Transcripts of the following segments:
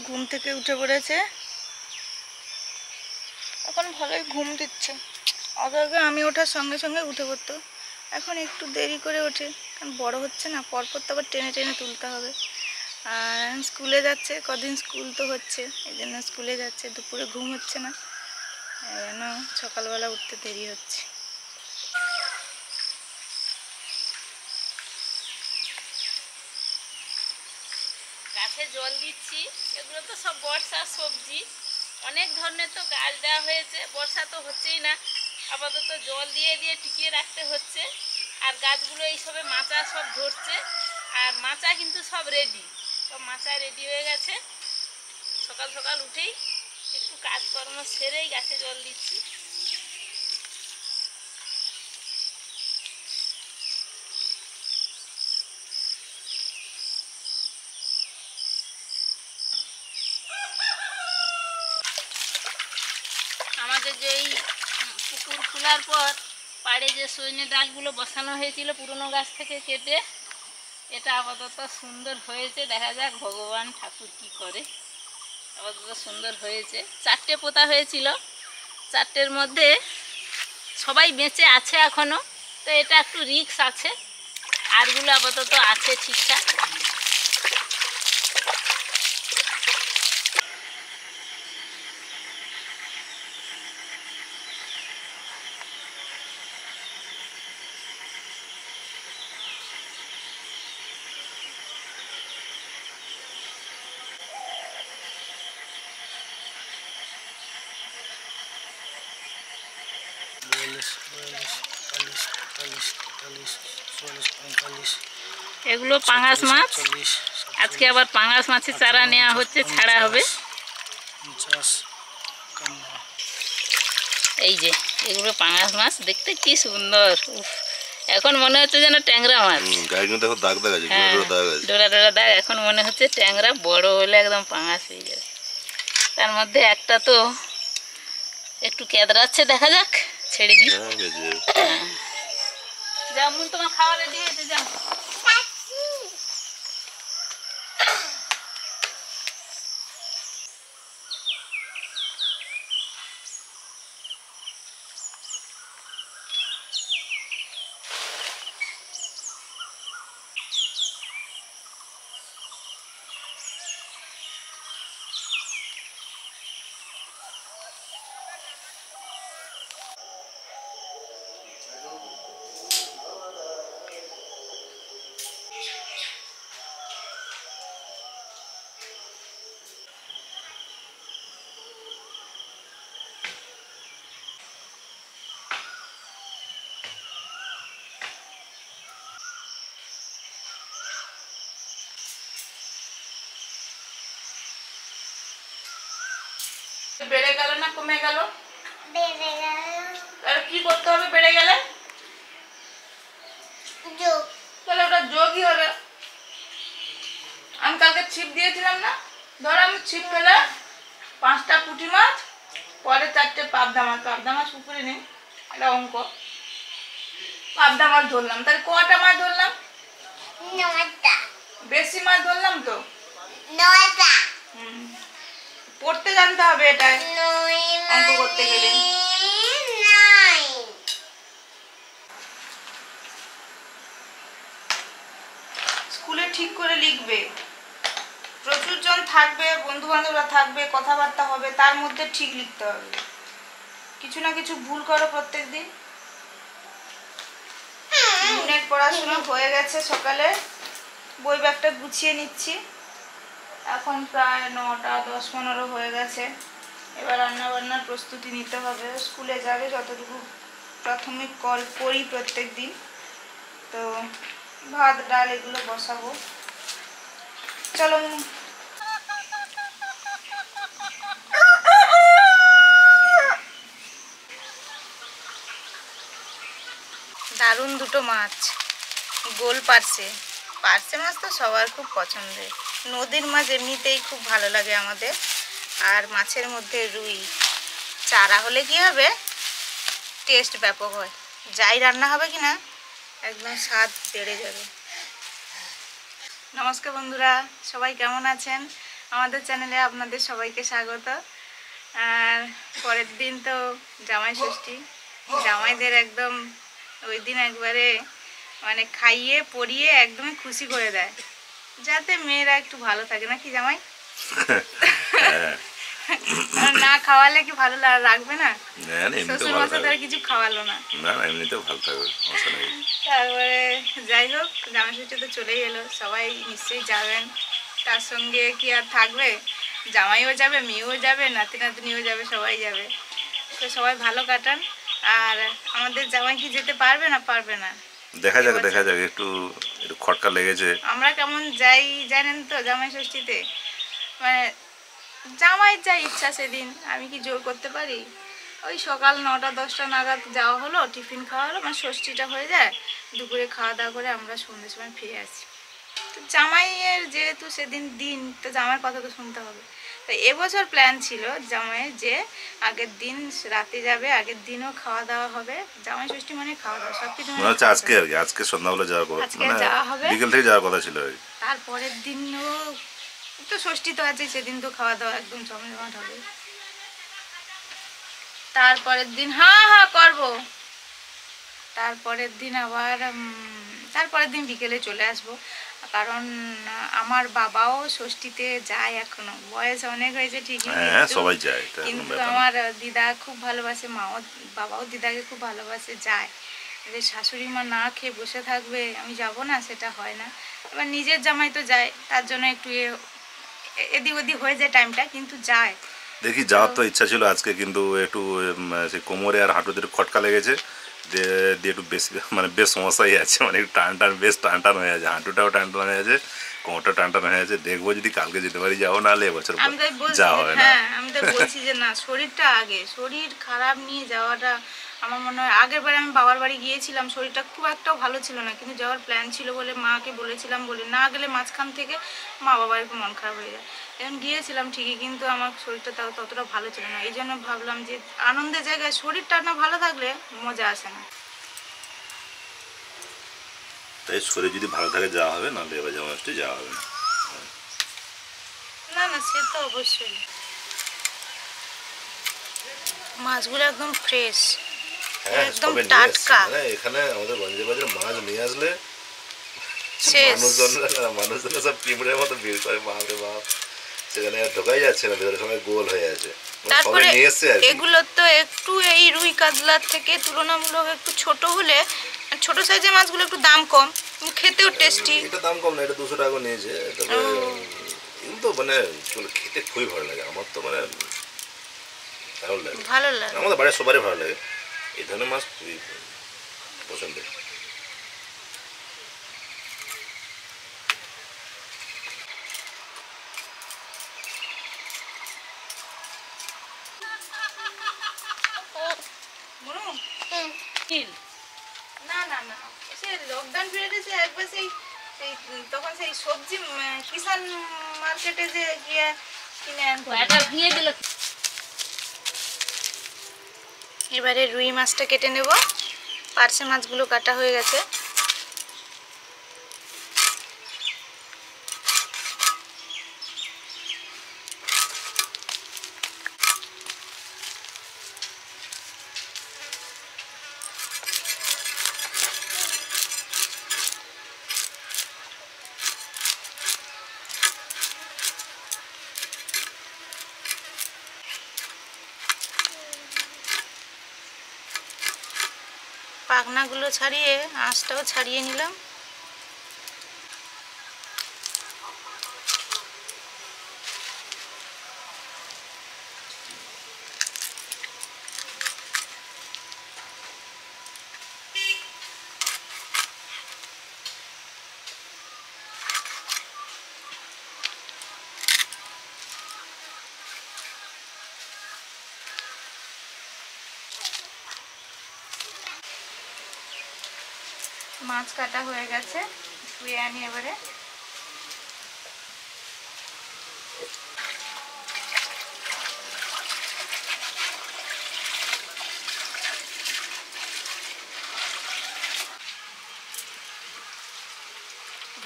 ঘুম থেকে উঠে পড়েছে, এখন ভালোই ঘুম দিচ্ছে। আগে আগে আমি ওঠার সঙ্গে সঙ্গে উঠে পড়তো, এখন একটু দেরি করে ওঠে, কারণ বড় হচ্ছে না, পরপর তো আবার টেনে টেনে তুলতে হবে। আর স্কুলে যাচ্ছে, কদিন স্কুল তো হচ্ছে, এই জন্য স্কুলে যাচ্ছে, দুপুরে ঘুম হচ্ছে না, এই জন্য সকালবেলা উঠতে দেরি হচ্ছে। গাছে জল দিচ্ছি, এগুলো তো সব বর্ষার সবজি, অনেক ধরনের তো গাছ দেওয়া হয়েছে, বর্ষা তো হচ্ছেই না, আপাতত জল দিয়ে দিয়ে টিকিয়ে রাখতে হচ্ছে। আর গাছগুলো এইসবে মাচা সব ধরছে, আর মাচা কিন্তু সব রেডি, সব মাচা রেডি হয়ে গেছে। সকাল সকাল উঠেই একটু কাজকর্ম সেরেই গাছে জল দিচ্ছি। আমাদের যেই পুকুর খোলার পর পাড়ে যে সজনে ডালগুলো বসানো হয়েছিল পুরনো গাছ থেকে কেটে, এটা আপাতত সুন্দর হয়েছে। দেখা যাক ভগবান ঠাকুর কি করে। আপাতত সুন্দর হয়েছে। 4টে পোতা হয়েছিল, 4টের মধ্যে সবাই বেঁচে আছে এখনো, তো এটা একটু রিস্ক আছে, আরগুলো আপাতত আছে ঠিকঠাক। এগুলো পাঙাশ মাছ, আজকে আবার পাঙাশ মাছের চারা নেওয়া হচ্ছে, ছাড়া হবে। এই যে এগুলো পাঙাশ মাছ, দেখতে কি সুন্দর, এখন মনে হচ্ছে যেন ট্যাংরা মাছ। হ্যাঁ, ডোরা ডোরা দাগ, এখন মনে হচ্ছে ট্যাংরা, বড় হলে একদম পাঙাশ হয়ে যাবে। তার মধ্যে একটা তো একটু কেদরাচ্ছে, দেখা যাক, ছেড়ে দিই। যাও মুন, তোমার খাওয়া রেডি হয়েছে, যাও। বেড়ে গেল না কমে গেল? বেড়ে গেল। তাহলে কি করতে হবে বেড়ে গেলে? যোগ। তাহলে ওটা যোগই হবে। আমি কালকে ছিপ দিয়েছিলাম না, ধরো আমি ছিপ ফেলে 5টা পুঁটি মাছ, পরে 4টে পাবদা মাছ, পাবদা মাছ পুকুরে নেই, এটা অঙ্ক, পাবদা মাছ ধরলাম, তাহলে কটা মাছ ধরলাম? 9টা। বেশি মাছ ধরলাম তো, 9টা। পড়তে জানতে হবে, এটা অঙ্ক করতে গেলে। স্কুলে ঠিক করে লিখবে, প্রচুর জন থাকবে, বন্ধু বান্ধবরা থাকবে, কথাবার্তা হবে, তার মধ্যে ঠিক লিখতে হবে। কিছু না কিছু ভুল করো প্রত্যেক দিন। মিনিট পড়াশোনা হয়ে গেছে, সকালে বই ব্যাগটা গুছিয়ে নিচ্ছি, এখন প্রায় 9টা 10-15 হয়ে গেছে। এবার রান্নাবান্নার প্রস্তুতি নিতে হবে, স্কুলে যাবে, যতটুকু প্রাথমিক করি প্রত্যেক দিন, তো ভাত ডাল এগুলো বসাবো। চলো। দারুণ দুটো মাছ, গোল পার্সে। পার্সে মাছ তো সবার খুব পছন্দের, নদীর মাছ এমনিতেই খুব ভালো লাগে আমাদের। আর মাছের মধ্যে রুই, চারা হলে কি হবে, টেস্ট ব্যাপক হয়, যাই রান্না হবে কি না একদম স্বাদ বেড়ে যাবে। নমস্কার বন্ধুরা, সবাই কেমন আছেন? আমাদের চ্যানেলে আপনাদের সবাইকে স্বাগত। আর পরের দিন তো জামাই ষষ্ঠী, জামাইদের একদম ওই দিন একবারে মানে খাইয়ে পরিয়ে একদমই খুশি করে দেয়, যাতে মেয়েরা একটু ভালো থাকে, নাকি জামাই? আর না খাওয়ালে কি ভালো রাখবে না? শ্বশুর মশাই কিছু খাওয়ালো না, এমনিতেও ভালো থাকবে, সমস্যা নেই। তারপরে যাই হোক, জামাই ষষ্ঠী তো চলেই এলো, সবাই নিশ্চয়ই যাবেন। তার সঙ্গে কি আর থাকবে, জামাইও যাবে, মেয়েও যাবে, নাতি নাতনিও যাবে, সবাই যাবে। তো সবাই ভালো কাটান। আর আমাদের জামাই কি যেতে পারবে না? পারবে না, দেখা যাক একটু একটু খটকা লেগেছে। আমরা কেমন যাই জানেন তো জামাই ষষ্ঠীতে, মানে জামাইয়ের যা ইচ্ছা সেদিন, আমি কি জোর করতে পারি? ওই সকাল 9টা-10টা নাগাদ যাওয়া হলো, টিফিন খাওয়া হলো, মানে ষষ্ঠীটা হয়ে যায়, দুপুরে খাওয়া দাওয়া করে আমরা সন্ধ্যের সময় ফিরে আসি। তো জামাইয়ের যেহেতু সেদিন দিন, তো জামাইয়ের কথা তো শুনতে হবে। তো এবছর প্ল্যান ছিল জামাইয়ের যে আগের দিন রাতে যাবে, আগের দিনও খাওয়া দাওয়া হবে। জামাই ষষ্ঠী মানে খাওয়া দাওয়া সব কিছু, মনে হচ্ছে আজকে আর কি, আজকে সন্ধ্যাবেলা যাওয়ার কথা, আজকে যাওয়া হবে, বিকেল থেকে যাওয়ার কথা ছিল আর কি। তারপরের দিনও তো ষষ্ঠী তো আছে, সেদিন তো খাওয়া দাওয়া একদম জমজমাট হবে। তারপরের দিন হ্যাঁ করবো, তারপরের দিন আবার তারপরের দিন বিকেলে চলে আসব। কারণ আমার বাবাও ষষ্ঠীতে যায়, এখনো বয়স অনেক হয়েছে ঠিকই, সবাই যায়, কিন্তু আমার দিদা খুব ভালোবাসে, মাও বাবাও দিদাকে খুব ভালোবাসে, যায়। শাশুড়ি মা না খেয়ে বসে থাকবে, আমি যাব না, সেটা হয় না। এবার নিজের জামাই তো যায়, তার জন্য একটু এদিক ওদিক হয়ে যায় টাইমটা, কিন্তু যায়। দেখি, যাওয়ার তো ইচ্ছা ছিল আজকে, কিন্তু একটু সেই কোমরে আর হাঁটুতে একটু খটকা লেগেছে, দিয়ে একটু বেশ মানে বেশ সমস্যাই আছে, মানে একটু বেশ টান হয়ে আছে, হাঁটুটাও টান হয়ে আছে, কোমরটা টান হয়ে আছে। দেখবো যদি কালকে যেতে পারি যাবো, নাহলে এবছর যাওয়া হবে না। হ্যাঁ, আমি তো বলছি যে না, শরীরটা আগে, শরীর খারাপ নিয়ে যাওয়াটা আমার মনে হয়। আগের বারে আমি বাবার বাড়ি গিয়েছিলাম, শরীরটা খুব একটাও ভালো ছিল না, কিন্তু যাওয়ার প্ল্যান ছিল বলে মাকে বলেছিলাম, বলে না গেলে মাঝখান থেকে মা বাবার একটু মন খারাপ হয়ে যায়। এখন গিয়েছিলাম ঠিকই, কিন্তু আমার শরীরটা তাও ততটা ভালো ছিল না। এই জন্য ভাবলাম যে আনন্দের জায়গায় শরীরটা না ভালো থাকলে মজা আসে না। তাই শরীর যদি ভালো থাকে যাওয়া হবে, নাহলে এবার যেমন যাওয়া হবে না। না না, সে তো অবশ্যই। মাছগুলো একদম ফ্রেশ, একদম টাটকা। এখানে আমাদের গঞ্জে বাজারে মাছ নিয়ে আসলে শেষ। মানুষজনরা সব পিঁপড়ের মতো ভিড় করে, বাপরে বাপ, সেখানে আর ঢোকাই যাচ্ছে না, ভেতরে সবাই গোল হয়ে আছে। তারপরে এগুলো তো একটু এই রুই কাতলার থেকে তুলনামূলক একটু ছোট হলে, ছোট সাইজের মাছগুলো একটু দাম কম, খেতেও টেস্টি। এটা দাম কম না, এটা 200 টাকা নিয়েছে। তবে কিন্তু মানে খেতে খুবই ভালো লাগে, আমার তো মানে ভালো লাগে, আমাদের বাড়ির সবারই ভালো লাগে। এই ধরনের মাছ খুবই পছন্দের। না না না, সে লকডাউন পিরিয়ডে সে একবার সেই তখন সেই সবজি কিষান মার্কেটে যে গিয়ে কিনে আনতে। এবারে রুই মাছটা কেটে নেব, পার্শে মাছগুলো কাটা হয়ে গেছে। পাখনাগুলো ছাড়িয়ে আঁশটাও ছাড়িয়ে নিলাম। মাছ কাটা হয়ে গেছে, ধুয়ে আনি এবারে।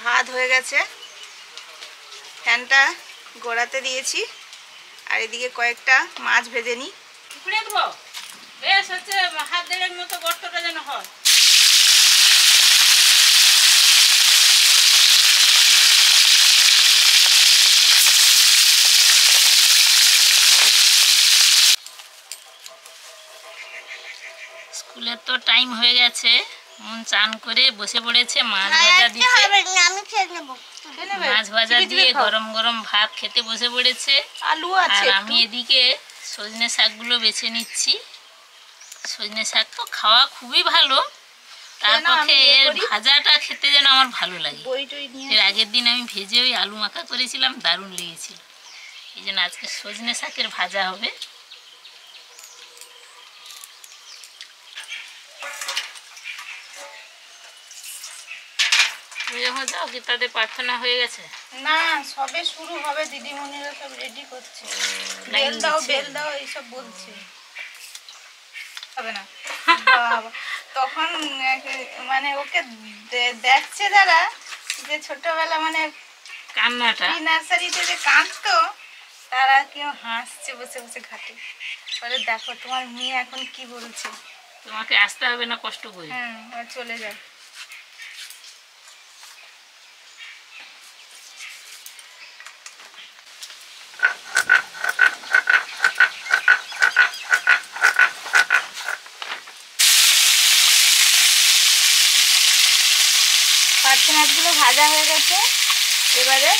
ভাত হয়ে গেছে, ফ্যানটা গোড়াতে দিয়েছি, আর এদিকে কয়েকটা মাছ ভেজে নিই। উপড়ে দেবো, বেশ হচ্ছে হাত দেড়ের মতো গর্তটা যেন হয়। স্কুলের তো টাইম হয়ে গেছে, মন চান করে বসে পড়েছে, মাছ ভাজা দিচ্ছে, আমি খেয়ে নেবো। মাছ ভাজা দিয়ে গরম গরম ভাত খেতে বসে পড়েছে। আলু আর আছে আমি এদিকে সজনে শাকগুলো বেছে নিচ্ছি। সজনে শাক তো খাওয়া খুবই ভালো, তার পক্ষে এর ভাজাটা খেতে যেন আমার ভালো লাগে। বই টই নিয়ে এর আগের দিন আমি ভেজে ওই আলু মাখা করেছিলাম, দারুণ লেগেছিল। এই জন্য আজকে সজনে শাকের ভাজা হবে। তুমি যখন যাও কি তাদের প্রার্থনা হয়ে গেছে? না, সবে শুরু হবে, দিদিমণিরা সব রেডি করছে, লাইন বেল দাও দিচ্ছে। বেল দাও এইসব বলছে। হবে না বাবা, তখন মানে ওকে দেখছে যারা, যে ছোটবেলা মানে কান্নাটা প্রি নার্সারিতে যে কাঁদতো, তারা কেউ হাসছে বসে বসে ঘাটে। বলে দেখো তোমার মেয়ে এখন কি বলছে। তোমাকে আসতে হবে না কষ্ট করে। হ্যাঁ, আর চলে যায়। পার্শে মাছগুলো ভাজা হয়ে গেছে, এবারে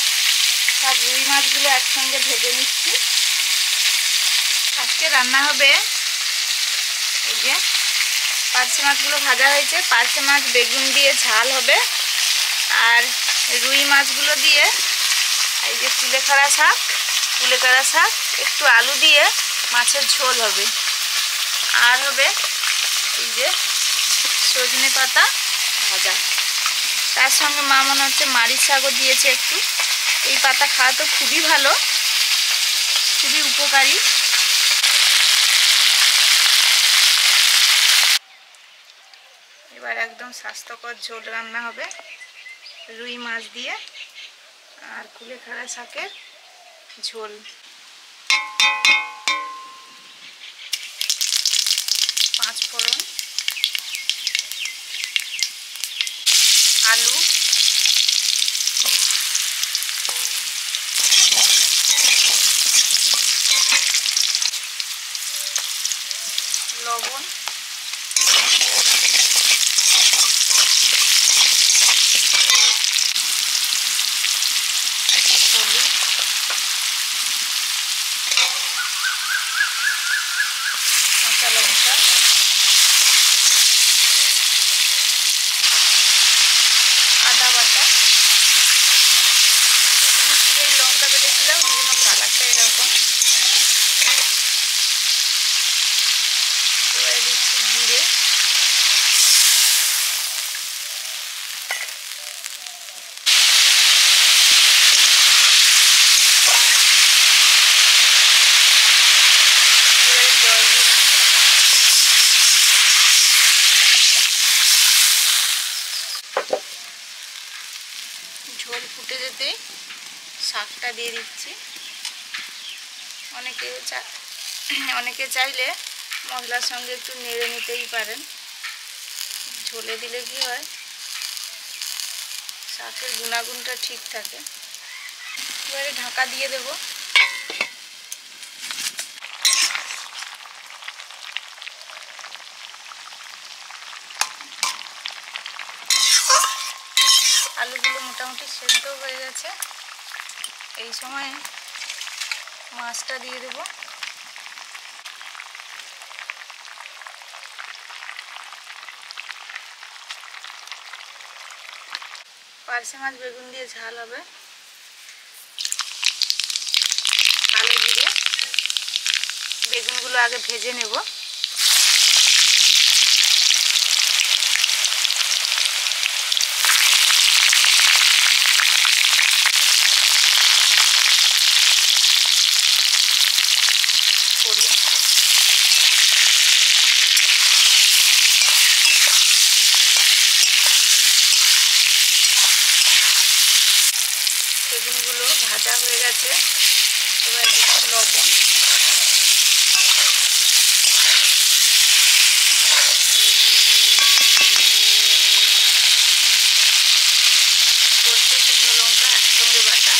সব রুই মাছগুলো একসঙ্গে ভেজে নিচ্ছি। আজকে রান্না হবে, এই যে পার্শে মাছগুলো ভাজা হয়েছে, পার্শে মাছ বেগুন দিয়ে ঝাল হবে, আর রুই মাছগুলো দিয়ে এই যে কুলেখাড়া শাক একটু আলু দিয়ে মাছের ঝোল হবে। আর হবে এই যে সজনে পাতা ভাজা, তার সঙ্গে মা মনে হচ্ছে মারিচ শাকও দিয়েছে একটু। এই পাতা খাওয়া তো খুবই ভালো, খুবই উপকারী। এবার একদম স্বাস্থ্যকর ঝোল রান্না হবে রুই মাছ দিয়ে আর কুলেখাড়া শাকের ঝোল। পাঁচফোড়ন, আলু, লবণ, হলুদ, কাঁচা লঙ্কা, আদা বাটা। আমি চিড়ের লঙ্কা বেটেছিলাম, ওই জন্য কালারটা এরকম। এবারে দিচ্ছি জিরে, এবারে জল দিয়ে দিচ্ছি। ঝোল ফুটে যেতেই শাকটা দিয়ে দিচ্ছি। অনেকে চাইলে মশলার সঙ্গে একটু নেড়ে নিতেই পারেন। ঝোলে দিলে কি হয়, শাকের গুণাগুণটা ঠিক থাকে। এবারে ঢাকা দিয়ে দেব। আলুগুলো মোটামুটি সেদ্ধ হয়ে গেছে, এই সময় মাছটা দিয়ে দেব। পার্শে মাছ বেগুন দিয়ে ঝাল হবে, আলু দিয়ে বেগুনগুলো আগে ভেজে নেব। বেগুনগুলো ভাজা হয়ে গেছে, এবার দিচ্ছি লবণ, সরষে শুকনো লঙ্কা একসঙ্গে বাটা,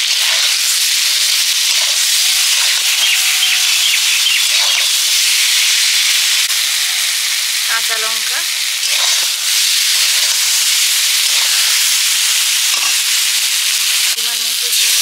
কাঁচা লঙ্কা, পরিমাণ মতো জল,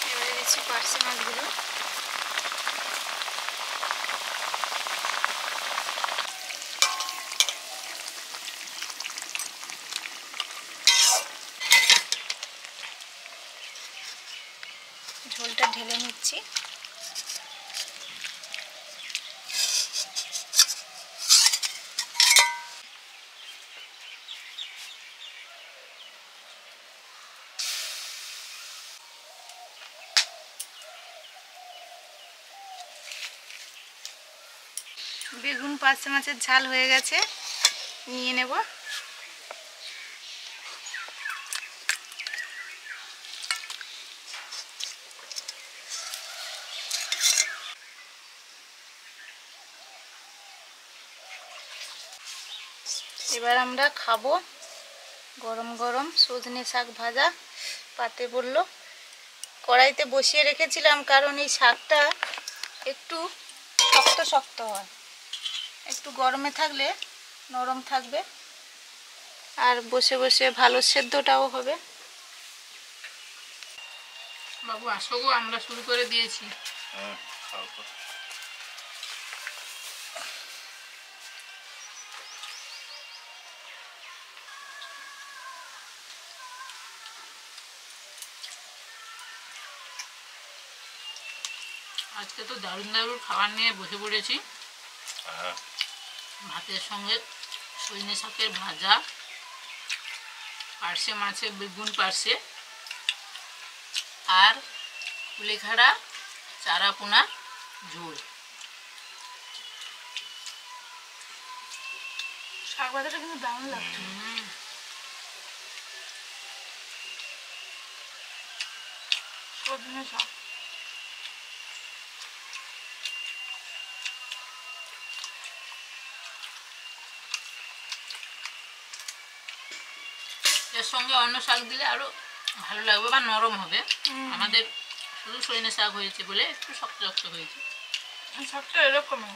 এবারে দিচ্ছি পার্শে মাছগুলো, ঝোলটা ঢেলে নিচ্ছি। বেগুন পার্শে মাছের ঝাল হয়ে গেছে, নিয়ে নেব। এবার আমরা খাবো। গরম গরম সজনে শাক ভাজা পাতে পড়ল, কড়াইতে বসিয়ে রেখেছিলাম কারণ এই শাকটা একটু শক্ত শক্ত হয়, একটু গরমে থাকলে নরম থাকবে আর বসে বসে ভালো সেদ্ধটাও হবে। বাবু আসো গো, আমরা শুরু করে দিয়েছি। আজকে তো দারুণ দারুণ খাবার নিয়ে বসে পড়েছি। ভাতের সঙ্গে সজনে শাকের ভাজা, পার্শে মাছের বেগুন পার্শে, আর কুলেখাড়া চারা পোনা ঝোল। শাক ভাজাটা কিন্তু দারুণ লাগছে। সজনে শাক এর সঙ্গে অন্য শাক দিলে আরো ভালো লাগবে বা নরম হবে। আমাদের শুধু সজনে শাক হয়েছে বলে একটু শক্ত শক্ত হয়েছে। শাকটা এরকমই।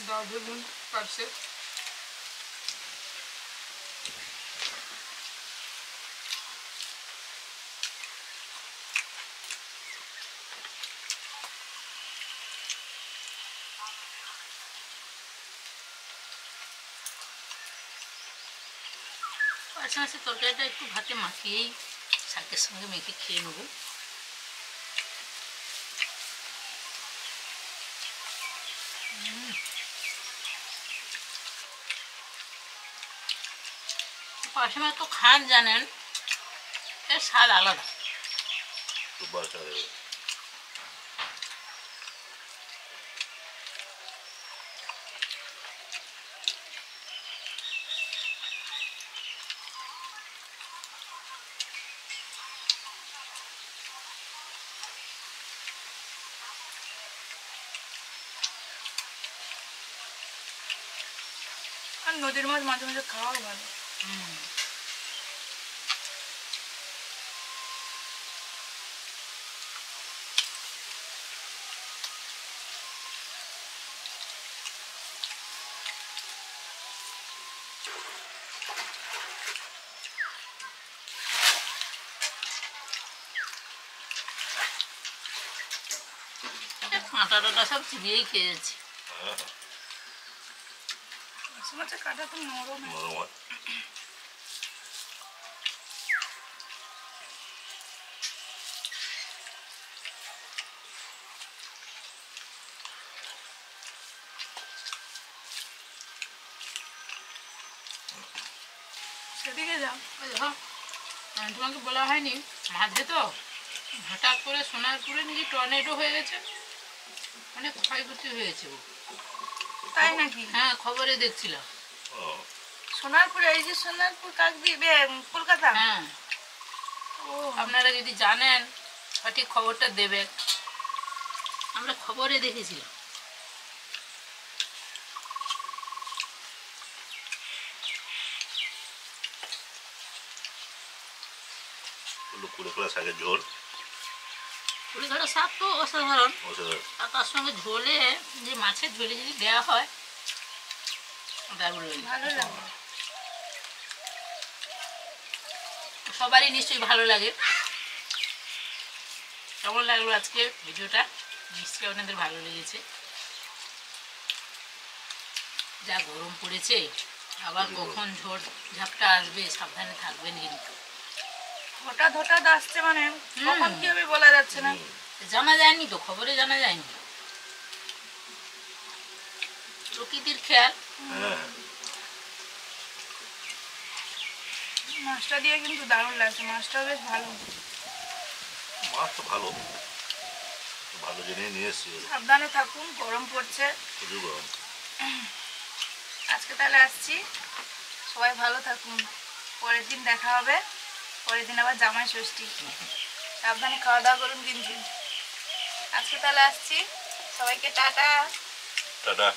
দাও বেগুন পারছে। পার্শে মাছের তরকারিটা একটু ভাতে মাখিয়েই শাকের সঙ্গে মেখে খেয়ে নেব। পার্শে মাছ তো খান জানেন, এর স্বাদ আলাদা। আর নদীর মাছ মাঝে মাঝে খাওয়াও ভালো। কাঁটা টাটা সব চিবিয়েই খেয়ে যাচ্ছি। মাছের কাঁটা তো নরম। সেদিকে যাও। ওই দেখো, তোমাকে বলা হয়নি মাঝে তো হঠাৎ করে সোনারপুরে নাকি টর্নেডো হয়ে গেছে, অনেক ক্ষয়ক্ষতি হয়েছে। তাই নাকি? হ্যাঁ, খবরে দেখছিলাম। ও, সোনারপুর, এই যে সোনারপুর কাকদ্বীপ, কলকাতা। হ্যাঁ, ও, আপনারা যদি জানেন সঠিক খবরটা দেবেন, আমরা খবরে দেখেছিলাম। কুলেখোলা শাকের ঝোল কুড়িঘাটা শাক তো অসাধারণ, অসাধারণ। আর তার সঙ্গে ঝোলে, যে মাছের ঝোলে যদি দেওয়া হয় দারুণ লাগে। ভালো লাগে। সবারই নিশ্চয়ই ভালো লাগে। কেমন লাগলো আজকে ভিডিওটা? নিশ্চয়ই আপনাদের ভালো লেগেছে। যা গরম পড়েছে, আবার কখন ঝড় ঝাপটা আসবে, সাবধানে থাকবেন কিন্তু। হঠাৎ হঠাৎ আসছে, মানে কখন কি হবে বলা যাচ্ছে না। জানা যায়নি তো, খবরে জানা যায়নি। প্রকৃতির খেয়াল। হ্যাঁ, মাছটা দিয়ে কিন্তু দারুণ লাগছে, মাছটাও বেশ ভালো। মাছ তো ভালো, ভালো জিনিস নিয়ে এসছি। সাবধানে থাকুন, গরম পড়ছে। প্রচুর গরম। আজকে তাহলে আসছি, সবাই ভালো থাকুন। পরের দিন দেখা হবে, পরের দিন আবার জামাই ষষ্ঠী। সাবধানে খাওয়া দাওয়া করুন কিন্তু। আজকে তাহলে আসছি, সবাইকে টাটা। টাটা।